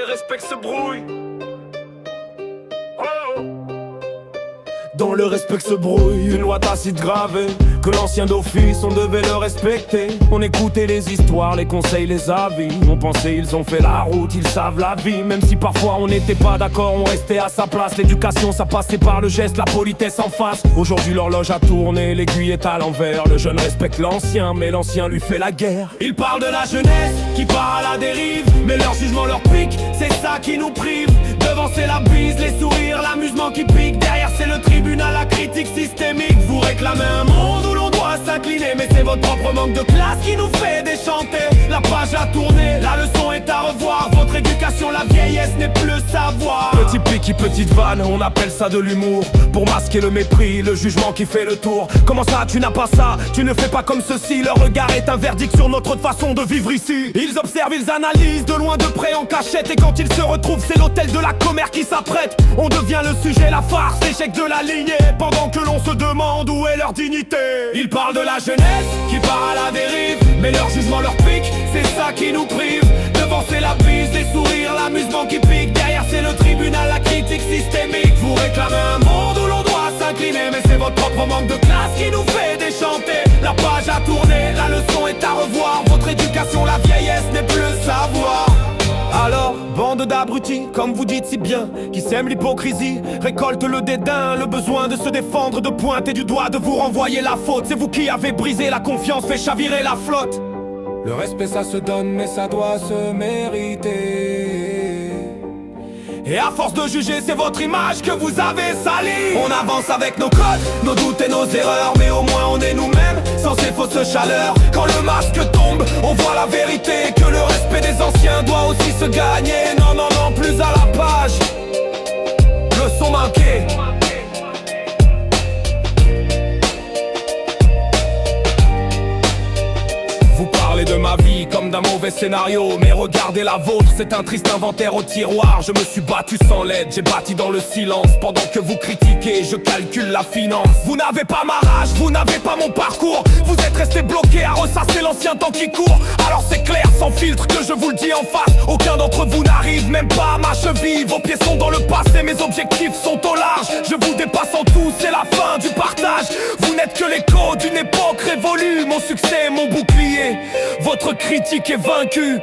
respect se brouille. Dans le respect que se brouille, une loi tacite gravée, que l'ancien d'office, on devait le respecter. On écoutait les histoires, les conseils, les avis. On pensait ils ont fait la route, ils savent la vie. Même si parfois on n'était pas d'accord, on restait à sa place. L'éducation ça passait par le geste, la politesse en face. Aujourd'hui l'horloge a tourné, l'aiguille est à l'envers. Le jeune respecte l'ancien, mais l'ancien lui fait la guerre. Ils parlent de la jeunesse qui part à la dérive, mais leur jugement leur pique, c'est ça qui nous prive. Devant c'est la bise, les sourires, l'amusement qui pique. Derrière c'est le tribunal, la critique systémique. Vous réclamez un monde où l'on doit s'incliner, mais c'est votre propre manque de classe qui nous fait déchanter. La page a tourné, la leçon est à revoir. Votre éducation, la vieillesse n'est plus le savoir. Petit pic, petite vanne, on appelle ça de l'humour. Pour masquer le mépris, le jugement qui fait le tour. Comment ça, tu n'as pas ça, tu ne fais pas comme ceci. Leur regard est un verdict sur notre façon de vivre ici. Ils observent, ils analysent, de loin, de près, en cachette. Et quand ils se retrouvent, c'est l'hôtel de la commère qui s'apprête. On devient le sujet, la farce, l'échec de la lignée. Pendant que l'on se demande où est leur dignité. Ils parlent de la jeunesse qui part à la dérive, mais leur jugement leur pique, c'est ça qui nous prive. Devant c'est la bise, les sourires, l'amusement qui pique. Derrière c'est le tribunal, la critique systémique. Vous réclamez un monde où l'on doit s'incliner, mais c'est votre propre manque de classe qui nous fait déchanter. La page a tourné, la leçon est à revoir. Votre éducation, la vieillesse n'est plus le savoir. Alors, bande d'abrutis, comme vous dites si bien, qui sèment l'hypocrisie, récolte le dédain, le besoin de se défendre, de pointer du doigt, de vous renvoyer la faute. C'est vous qui avez brisé la confiance, fait chavirer la flotte. Le respect ça se donne, mais ça doit se mériter. Et à force de juger, c'est votre image que vous avez salie. On avance avec nos codes, nos doutes et nos erreurs, mais au moins on est nous-mêmes, sans ces fausses chaleurs. Quand le masque tombe, on voit la vérité, que le respect des anciens doit aussi se gagner. Non, non, non, plus à la page, leçon manquée. Vous parlez de ma vie comme d'un mauvais scénario, mais regardez la vôtre, c'est un triste inventaire au tiroir. Je me suis battu sans l'aide, j'ai bâti dans le silence. Pendant que vous critiquez, je calcule la finance. Vous n'avez pas ma rage, vous n'avez pas mon parcours. Vous êtes restés bloqués à ressasser l'ancien temps qui court. Alors c'est clair, sans filtre, que je vous le dis en face. Aucun d'entre vous n'arrive, même pas à ma cheville. Vos pieds sont dans le passé, mes objectifs sont au large. Je vous dépasse en tout, c'est la fin du partage. Vous n'êtes que l'écho d'une époque révolue. Mon succès, mon bouclier, votre critique est vaincue.